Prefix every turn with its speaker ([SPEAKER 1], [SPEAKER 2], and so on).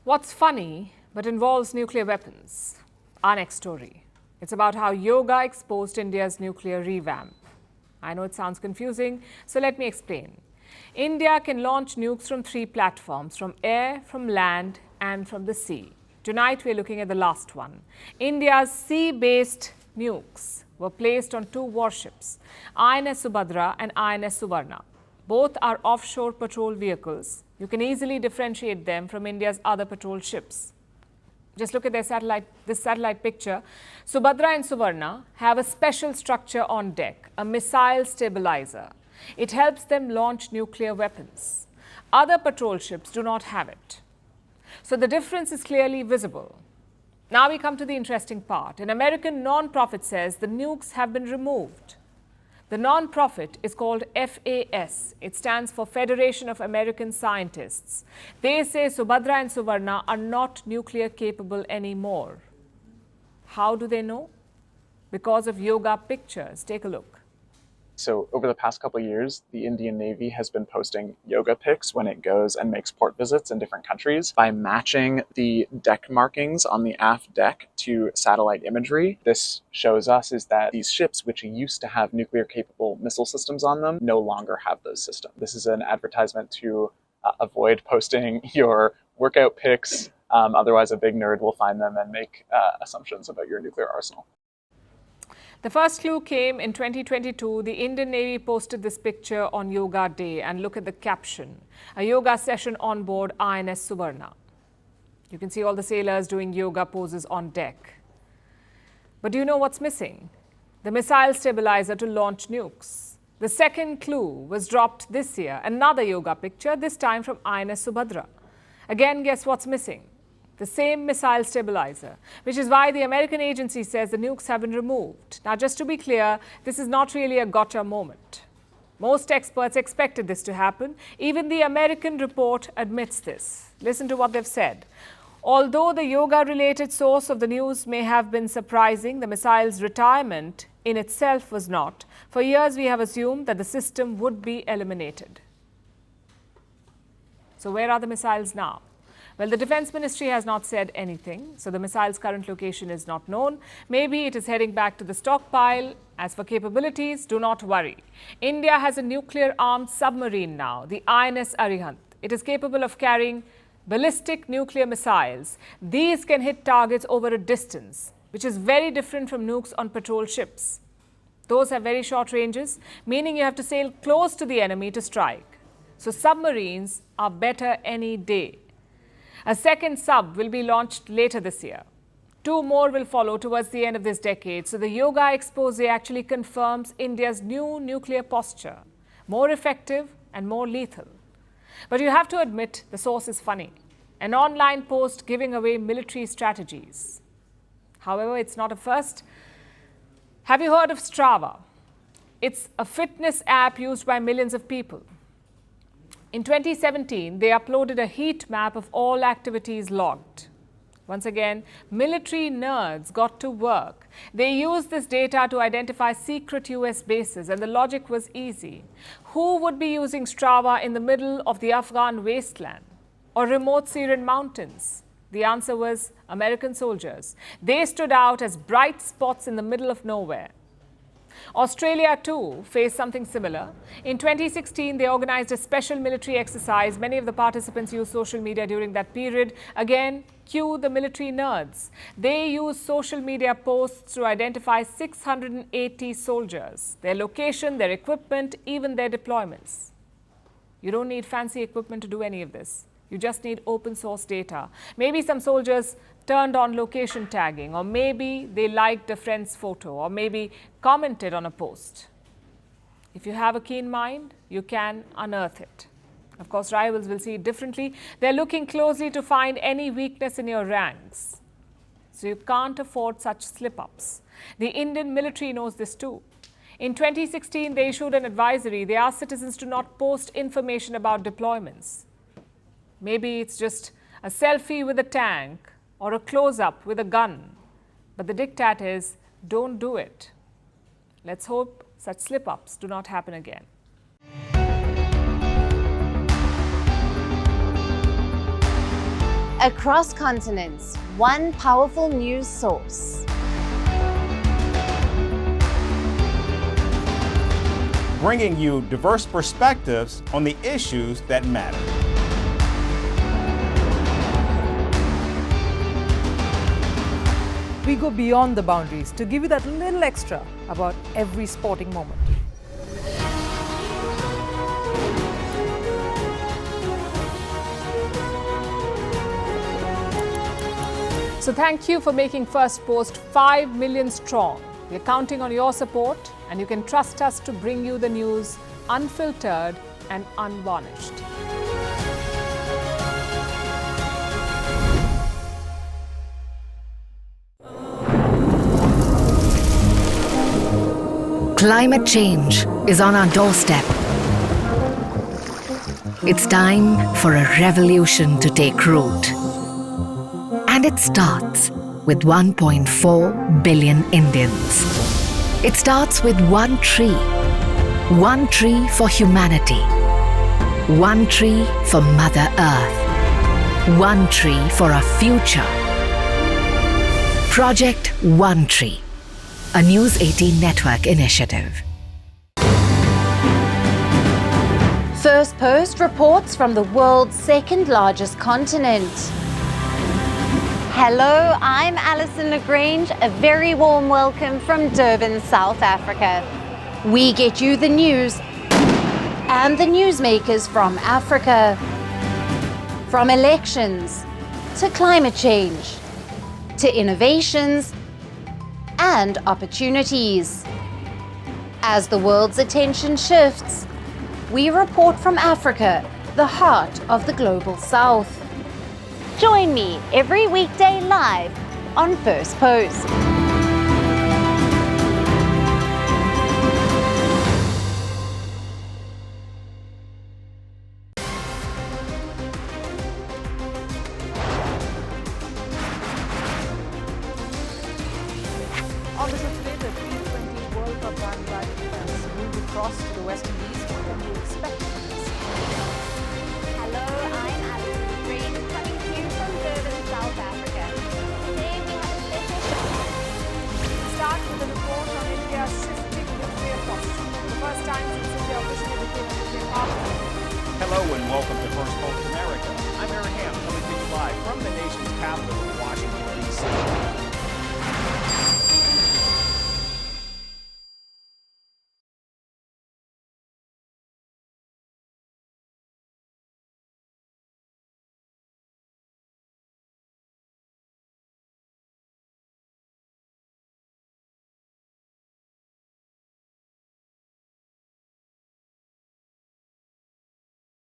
[SPEAKER 1] What's funny but involves nuclear weapons? Our next story. It's about how yoga exposed India's nuclear revamp. I know it sounds confusing, so let me explain. India can launch nukes from 3 platforms, from air, from land, and from the sea. Tonight we're looking at the last one. India's sea-based nukes were placed on 2 warships, INS Subhadra and INS Suvarna. Both are offshore patrol vehicles. You can easily differentiate them from India's other patrol ships. Just look at this satellite picture. Subhadra and Suvarna have a special structure on deck, a missile stabilizer. It helps them launch nuclear weapons. Other patrol ships do not have it. So the difference is clearly visible. Now we come to the interesting part. An American non-profit says the nukes have been removed. The non-profit is called FAS. It stands for Federation of American Scientists. They say Subhadra and Suvarna are not nuclear capable anymore. How do they know? Because of yoga pictures. Take a look.
[SPEAKER 2] So over the past couple of years, the Indian Navy has been posting yoga pics when it goes and makes port visits in different countries by matching the deck markings on the aft deck to satellite imagery. This shows us is that these ships, which used to have nuclear capable missile systems on them, no longer have those systems. This is an advertisement to avoid posting your workout pics. Otherwise, a big nerd will find them and make assumptions about your nuclear arsenal.
[SPEAKER 1] The first clue came in 2022. The Indian Navy posted this picture on Yoga Day, and look at the caption, a yoga session on board INS Suvarna. You can see all the sailors doing yoga poses on deck. But do you know what's missing? The missile stabilizer to launch nukes. The second clue was dropped this year, another yoga picture, this time from INS Subhadra. Again, guess what's missing? The same missile stabilizer, which is why the American agency says the nukes have been removed. Now, just to be clear, this is not really a gotcha moment. Most experts expected this to happen. Even the American report admits this. Listen to what they've said. Although the yoga-related source of the news may have been surprising, the missile's retirement in itself was not. For years, we have assumed that the system would be eliminated. So where are the missiles now? Well, the Defense Ministry has not said anything, so the missile's current location is not known. Maybe it is heading back to the stockpile. As for capabilities, do not worry. India has a nuclear-armed submarine now, the INS Arihant. It is capable of carrying ballistic nuclear missiles. These can hit targets over a distance, which is very different from nukes on patrol ships. Those have very short ranges, meaning you have to sail close to the enemy to strike. So submarines are better any day. A second sub will be launched later this year. 2 more will follow towards the end of this decade. So the yoga expose actually confirms India's new nuclear posture, more effective and more lethal. But you have to admit the source is funny. An online post giving away military strategies. However, it's not a first. Have you heard of Strava? It's a fitness app used by millions of people. In 2017, they uploaded a heat map of all activities logged. Once again, military nerds got to work. They used this data to identify secret US bases, and the logic was easy. Who would be using Strava in the middle of the Afghan wasteland or remote Syrian mountains? The answer was American soldiers. They stood out as bright spots in the middle of nowhere. Australia, too, faced something similar. In 2016, they organized a special military exercise. Many of the participants used social media during that period. Again, cue the military nerds. They used social media posts to identify 680 soldiers, their location, their equipment, even their deployments. You don't need fancy equipment to do any of this. You just need open source data. Maybe some soldiers turned on location tagging, or maybe they liked a friend's photo, or maybe commented on a post. If you have a keen mind, you can unearth it. Of course, rivals will see it differently. They're looking closely to find any weakness in your ranks. So you can't afford such slip-ups. The Indian military knows this too. In 2016, they issued an advisory. They asked citizens to not post information about deployments. Maybe it's just a selfie with a tank or a close-up with a gun. But the diktat is, don't do it. Let's hope such slip-ups do not happen again.
[SPEAKER 3] Across continents, one powerful news source.
[SPEAKER 4] Bringing you diverse perspectives on the issues that matter.
[SPEAKER 5] We go beyond the boundaries to give you that little extra about every sporting moment.
[SPEAKER 1] So thank you for making Firstpost 5 million strong. We're counting on your support, and you can trust us to bring you the news unfiltered and unvarnished.
[SPEAKER 6] Climate change is on our doorstep. It's time for a revolution to take root. And it starts with 1.4 billion Indians. It starts with one tree for humanity, one tree for Mother Earth, one tree for our future. Project One Tree, a News 18 network initiative.
[SPEAKER 3] Firstpost reports from the world's second largest continent. Hello, I'm Alison Lagrange. A very warm welcome from Durban, South Africa. We get you the news and the newsmakers from Africa. From elections to climate change to innovations and opportunities. As the world's attention shifts, we report from Africa, the heart of the global South. Join me every weekday live on Firstpost.
[SPEAKER 1] On the show today, the T20 World Cup bandwagon has moved across to the West Indies. What can you expect from this?
[SPEAKER 3] Hello, I'm Alison Lagrange, coming to you from Durban, South Africa. Today we have a special show.
[SPEAKER 1] Start with a report on India's shifting nuclear posture. For the first time since India officially became a nuclear power.
[SPEAKER 4] Hello and welcome to Firstpost America. I'm Aaron Ham, coming to you live from the nation's capital, Washington, D.C.